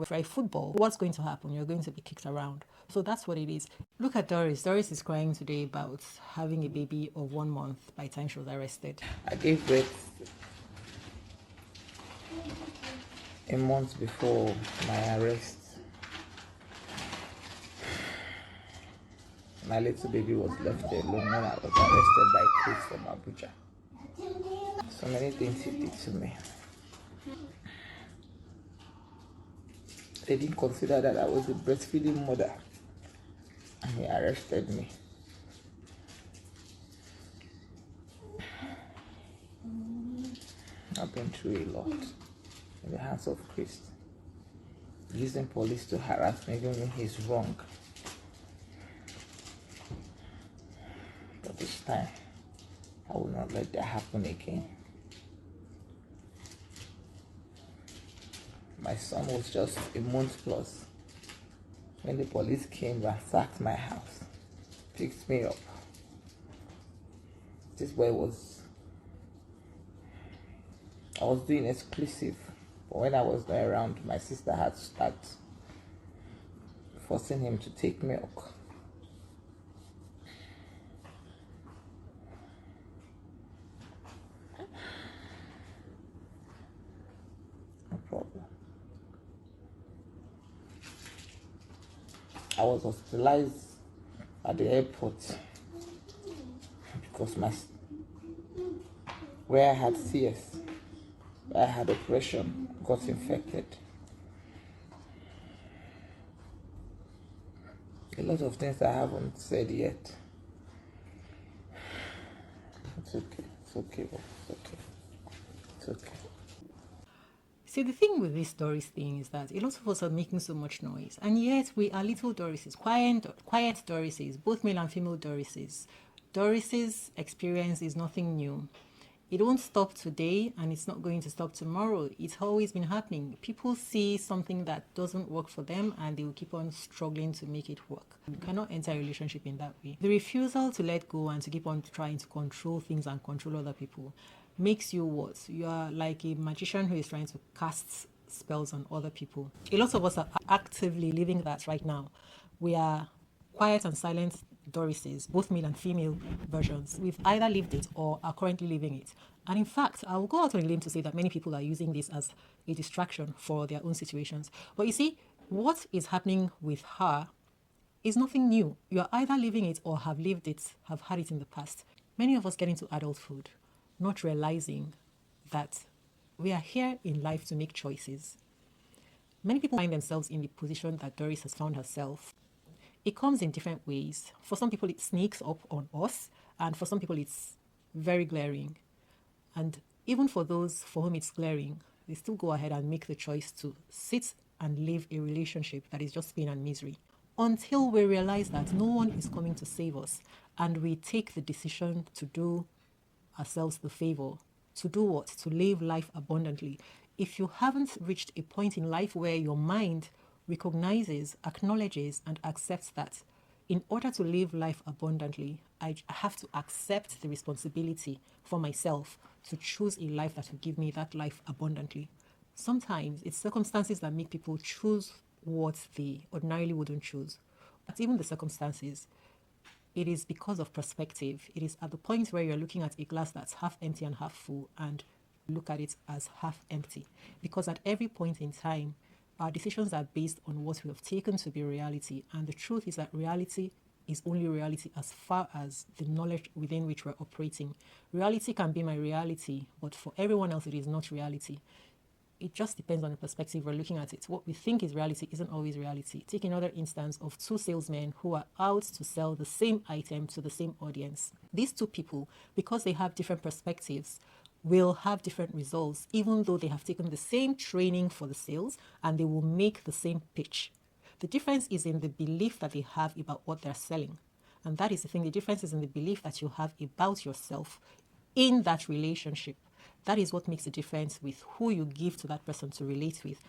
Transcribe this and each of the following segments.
a football, what's going to happen? You're going to be kicked around. So that's what it is. Look at Doris. Doris is crying today about having a baby of 1 month by the time she was arrested. I gave birth a month before my arrest. My little baby was left alone when I was arrested by police from Abuja. So many things he did to me. They didn't consider that I was a breastfeeding mother, and he arrested me. I've been through a lot in the hands of Christ. Using police to harass me even when he's wrong. But this time, I will not let that happen again. My son was just a month plus when the police came and sacked my house, picked me up. This boy I was doing exclusive, but when I was not around, my sister had to start forcing him to take milk. No problem. I was hospitalized at the airport because where I had CS, where I had operation, got infected. A lot of things I haven't said yet. It's okay. It's okay. It's okay. It's okay. See, the thing with this Doris thing is that a lot of us are making so much noise, and yet we are little Dorises, quiet Dorises, both male and female Dorises. Doris's experience is nothing new. It won't stop today, and it's not going to stop tomorrow. It's always been happening. People see something that doesn't work for them, and they will keep on struggling to make it work. You cannot enter a relationship in that way. The refusal to let go and to keep on trying to control things and control other people makes you what? You are like a magician who is trying to cast spells on other people. A lot of us are actively living that right now. We are quiet and silent Dorises, both male and female versions. We've either lived it or are currently living it. And in fact, I will go out on a limb to say that many people are using this as a distraction for their own situations. But you see, what is happening with her is nothing new. You are either living it or have lived it, have had it in the past. Many of us get into adulthood not realizing that we are here in life to make choices. Many people find themselves in the position that Doris has found herself. It comes in different ways. For some people, it sneaks up on us, and for some people, it's very glaring. And even for those for whom it's glaring, they still go ahead and make the choice to sit and live a relationship that is just pain and misery, until we realize that no one is coming to save us, and we take the decision to do ourselves the favor. To do what? To live life abundantly. If you haven't reached a point in life where your mind recognizes, acknowledges, and accepts that in order to live life abundantly, I have to accept the responsibility for myself to choose a life that will give me that life abundantly. Sometimes it's circumstances that make people choose what they ordinarily wouldn't choose. But even the circumstances, it is because of perspective. It is at the point where you're looking at a glass that's half empty and half full and look at it as half empty. Because at every point in time, our decisions are based on what we have taken to be reality. And the truth is that reality is only reality as far as the knowledge within which we're operating. Reality can be my reality, but for everyone else, it is not reality. It just depends on the perspective we're looking at it. What we think is reality isn't always reality. Take another instance of two salesmen who are out to sell the same item to the same audience. These two people, because they have different perspectives, will have different results, even though they have taken the same training for the sales and they will make the same pitch. The difference is in the belief that they have about what they're selling. And that is the thing. The difference is in the belief that you have about yourself in that relationship. That is what makes the difference with who you give to that person to relate with.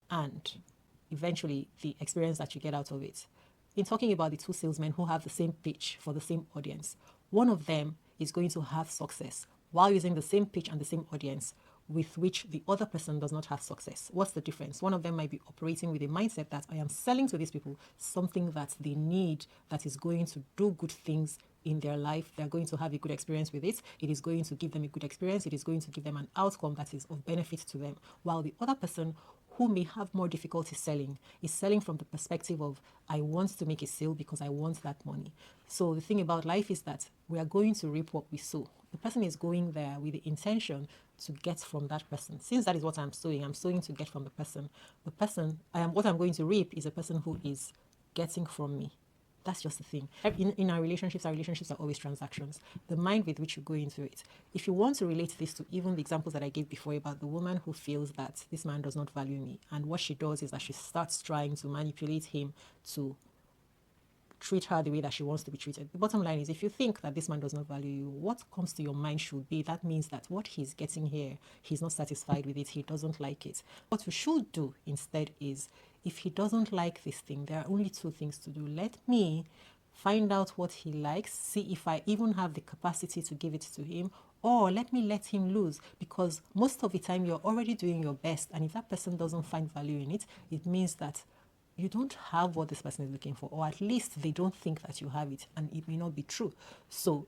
And eventually the experience that you get out of it. In talking about the two salesmen who have the same pitch for the same audience, one of them is going to have success while using the same pitch and the same audience with which the other person does not have success. What's the difference? One of them might be operating with a mindset that I am selling to these people something that they need, that is going to do good things in their life. They're going to have a good experience with it. It is going to give them a good experience. It is going to give them an outcome that is of benefit to them. While the other person, who may have more difficulty selling, is selling from the perspective of, I want to make a sale because I want that money. So the thing about life is that we are going to reap what we sow. The person is going there with the intention to get from that person. Since that is what I'm sowing to get from the person. The person, what I'm going to reap is a person who is getting from me. That's just the thing. In our relationships are always transactions. The mind with which you go into it. If you want to relate this to even the examples that I gave before about the woman who feels that this man does not value me, and what she does is that she starts trying to manipulate him to treat her the way that she wants to be treated. The bottom line is, if you think that this man does not value you, what comes to your mind should be, that means that what he's getting here, he's not satisfied with it, he doesn't like it. What we should do instead is, if he doesn't like this thing, there are only two things to do. Let me find out what he likes, see if I even have the capacity to give it to him, or let me let him lose, because most of the time you're already doing your best, and if that person doesn't find value in it, it means that you don't have what this person is looking for, or at least they don't think that you have it, and it may not be true. So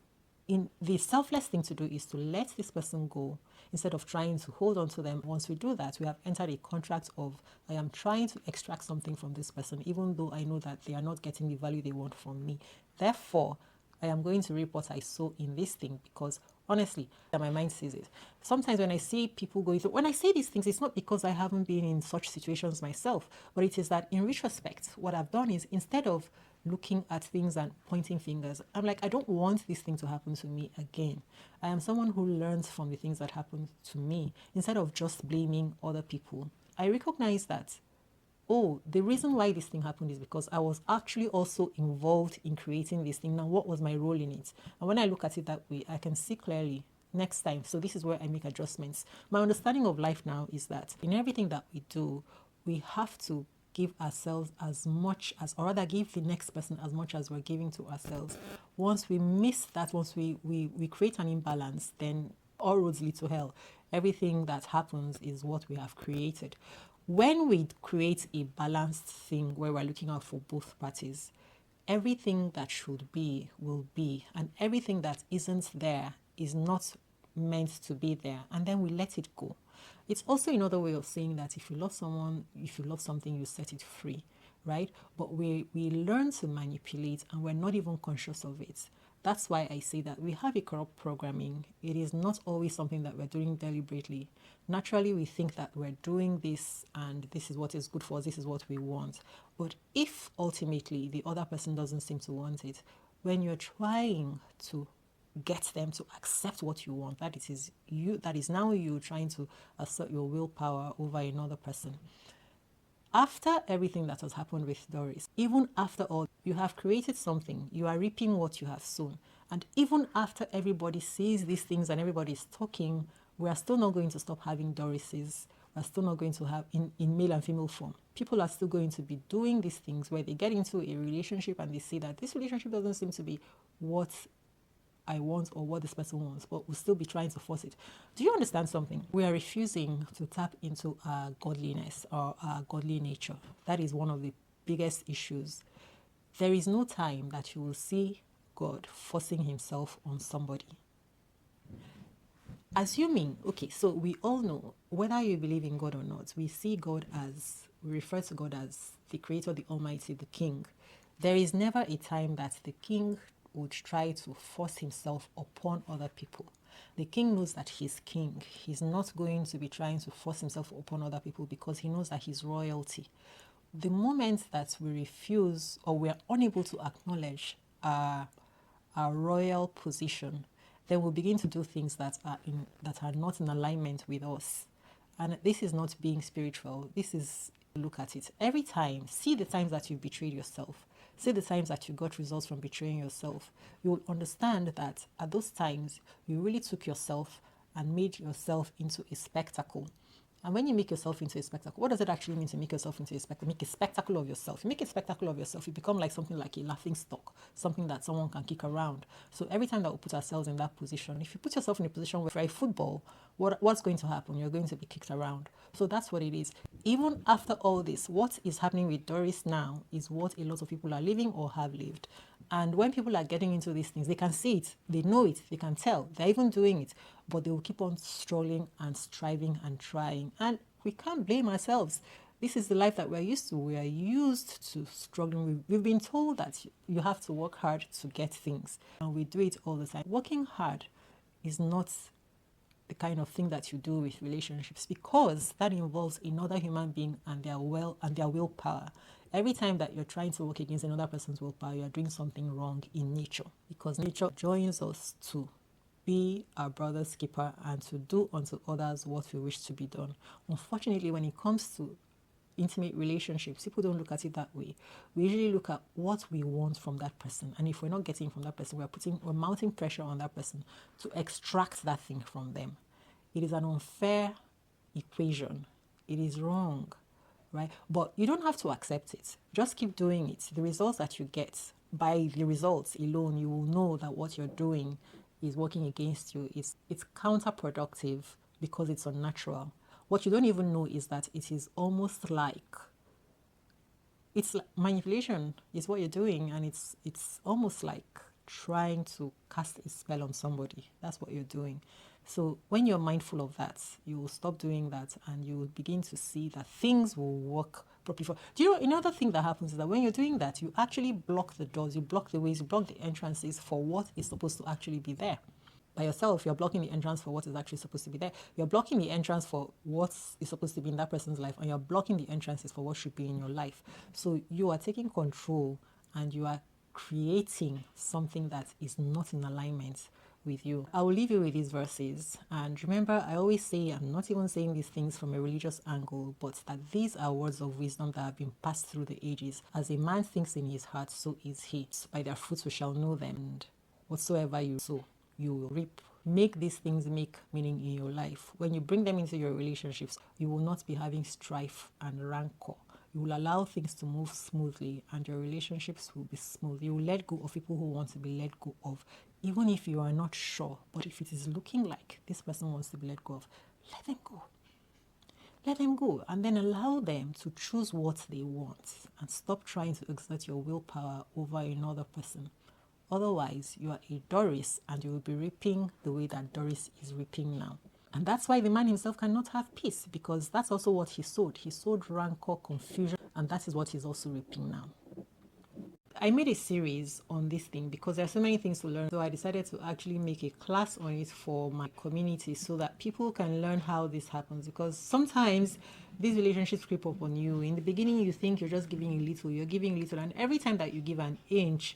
the selfless thing to do is to let this person go instead of trying to hold on to them. Once we do that, we have entered a contract of, I am trying to extract something from this person, even though I know that they are not getting the value they want from me. Therefore, I am going to reap what I sow in this thing, because honestly, my mind sees it. Sometimes when I see people going through, when I say these things, it's not because I haven't been in such situations myself, but it is that in retrospect, what I've done is, instead of looking at things and pointing fingers, I'm like, I don't want this thing to happen to me again. I am someone who learns from the things that happen to me instead of just blaming other people. I recognize that, oh, the reason why this thing happened is because I was actually also involved in creating this thing. Now, what was my role in it? And when I look at it that way, I can see clearly next time. So this is where I make adjustments. My understanding of life now is that in everything that we do, we have to give ourselves as much as, or rather give the next person as much as we're giving to ourselves. Once we miss that, once we create an imbalance, then all roads lead to hell. Everything that happens is what we have created. When we create a balanced thing where we're looking out for both parties, everything that should be will be, and everything that isn't there is not meant to be there, and then we let it go. It's also another way of saying that if you love someone, if you love something, you set it free, right? But we learn to manipulate, and we're not even conscious of it. That's why I say that we have a corrupt programming. It is not always something that we're doing deliberately. Naturally, we think that we're doing this and this is what is good for us, this is what we want. But if ultimately the other person doesn't seem to want it, when you're trying to get them to accept what you want, that is now you trying to assert your willpower over another person. After everything that has happened with Doris, even after all, you have created something, you are reaping what you have sown. And even after everybody sees these things and everybody is talking, we are still not going to stop having Dorises. We're still not going to have in male and female form. People are still going to be doing these things where they get into a relationship and they see that this relationship doesn't seem to be what I want or what this person wants, but we'll still be trying to force it. Do you understand something? We are refusing to tap into our godliness or our godly nature. That is one of the biggest issues. There is no time that you will see God forcing himself on somebody. Assuming, okay, so we all know, whether you believe in God or not, we refer to God as the Creator, the Almighty, the King. There is never a time that the King would try to force himself upon other people. The king knows that he's king. He's not going to be trying to force himself upon other people because he knows that he's royalty. The moment that we refuse or we are unable to acknowledge our royal position, then we'll begin to do things that are not in alignment with us. And this is not being spiritual. This is, look at it. Every time, see the times that you've betrayed yourself. See the times that you got results from betraying yourself. You will understand that at those times, you really took yourself and made yourself into a spectacle. And when you make yourself into a spectacle, what does it actually mean to make yourself into a spectacle? Make a spectacle of yourself. You make a spectacle of yourself, you become like something like a laughing stock, something that someone can kick around. So every time that we put ourselves in that position, if you put yourself in a position where for a football, what's going to happen? You're going to be kicked around. So that's what it is. Even after all this, what is happening with Doris now is what a lot of people are living or have lived. And when people are getting into these things, they can see it, they know it, they can tell, they're even doing it, but they will keep on struggling and striving and trying. And we can't blame ourselves. This is the life that we're used to. We are used to struggling. We've been told that you have to work hard to get things, and we do it all the time. Working hard is not the kind of thing that you do with relationships, because that involves another human being and their willpower. Every time that you're trying to work against another person's willpower, you're doing something wrong in nature, because nature joins us to be our brother's keeper and to do unto others what we wish to be done. Unfortunately, when it comes to intimate relationships, people don't look at it that way. We usually look at what we want from that person, and if we're not getting from that person, we're mounting pressure on that person to extract that thing from them. It is an unfair equation. It is wrong, right? But you don't have to accept it. Just keep doing it. The results that you get, by the results alone, you will know that what you're doing is working against you. It's counterproductive because it's unnatural. What you don't even know is that it is almost like manipulation is what you're doing, and it's almost like trying to cast a spell on somebody. That's what you're doing. So when you're mindful of that, you will stop doing that, and you will begin to see that things will work properly. Do you know another thing that happens is that when you're doing that, you actually block the doors, you block the ways, you block the entrances for what is supposed to actually be there. By yourself, you're blocking the entrance for what is actually supposed to be there. You're blocking the entrance for what is supposed to be in that person's life, and you're blocking the entrances for what should be in your life. So you are taking control, and you are creating something that is not in alignment with you. I will leave you with these verses. And remember, I always say, I'm not even saying these things from a religious angle, but that these are words of wisdom that have been passed through the ages. As a man thinks in his heart, so is he. So by their fruits we shall know them. And whatsoever you sow, you will reap. Make these things make meaning in your life. When you bring them into your relationships, you will not be having strife and rancor. You will allow things to move smoothly, and your relationships will be smooth. You will let go of people who want to be let go of, even if you are not sure. But if it is looking like this person wants to be let go of, let them go. Let them go, and then allow them to choose what they want, and stop trying to exert your willpower over another person. Otherwise, you are a Doris, and you will be reaping the way that Doris is reaping now. And that's why the man himself cannot have peace, because that's also what he sowed. He sowed rancor, confusion, and that is what he's also reaping now. I made a series on this thing because there are so many things to learn. So I decided to actually make a class on it for my community so that people can learn how this happens. Because sometimes these relationships creep up on you. In the beginning, you think you're just giving a little, you're giving a little, and every time that you give an inch,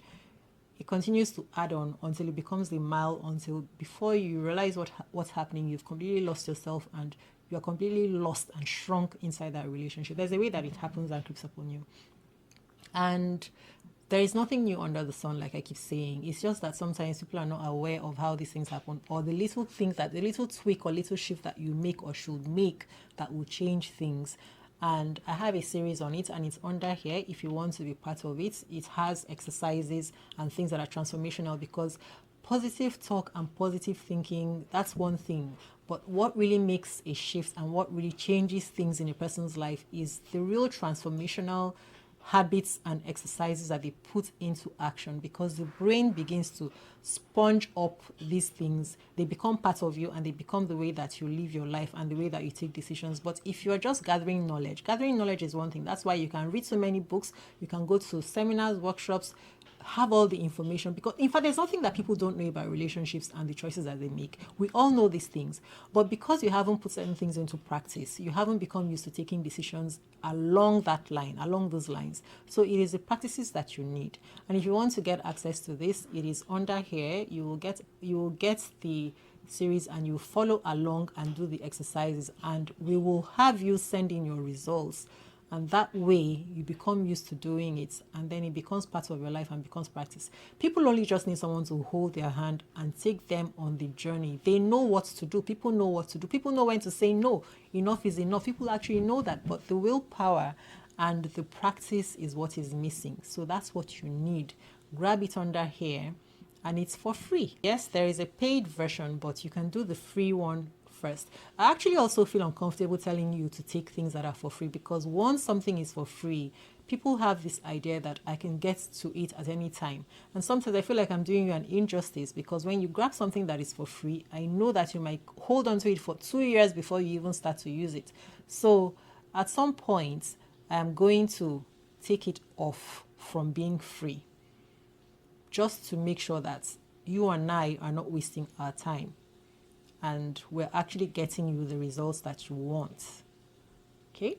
it continues to add on until it becomes a mile, until before you realize what's happening, you've completely lost yourself and you're completely lost and shrunk inside that relationship. There's a way that it happens and creeps upon you. And there is nothing new under the sun, like I keep saying. It's just that sometimes people are not aware of how these things happen, or the little things the little tweak or little shift that you make or should make that will change things. And I have a series on it, and it's under here if you want to be part of it. It has exercises and things that are transformational, because positive talk and positive thinking, that's one thing. But what really makes a shift and what really changes things in a person's life is the real transformational habits and exercises that they put into action, because the brain begins to sponge up these things. They become part of you, and they become the way that you live your life and the way that you take decisions. But if you're just gathering knowledge is one thing. That's why you can read so many books, you can go to seminars, workshops, have all the information, because in fact there's nothing that people don't know about relationships and the choices that they make. We all know these things, but because you haven't put certain things into practice, you haven't become used to taking decisions along those lines. So it is the practices that you need. And if you want to get access to this, it is under here. You will get the series, and you follow along and do the exercises, and we will have you send in your results. And that way you become used to doing it, and then it becomes part of your life and becomes practice. People only just need someone to hold their hand and take them on the journey. They know what to do. People know what to do. People know when to say no. Enough is enough. People actually know that, but the willpower and the practice is what is missing. So that's what you need. Grab it under here, and it's for free. Yes, there is a paid version, but you can do the free one first. I actually also feel uncomfortable telling you to take things that are for free, because once something is for free, people have this idea that I can get to it at any time. And sometimes I feel like I'm doing you an injustice, because when you grab something that is for free, I know that you might hold on to it for 2 years before you even start to use it. So at some point, I'm going to take it off from being free, just to make sure that you and I are not wasting our time, and we're actually getting you the results that you want. Okay?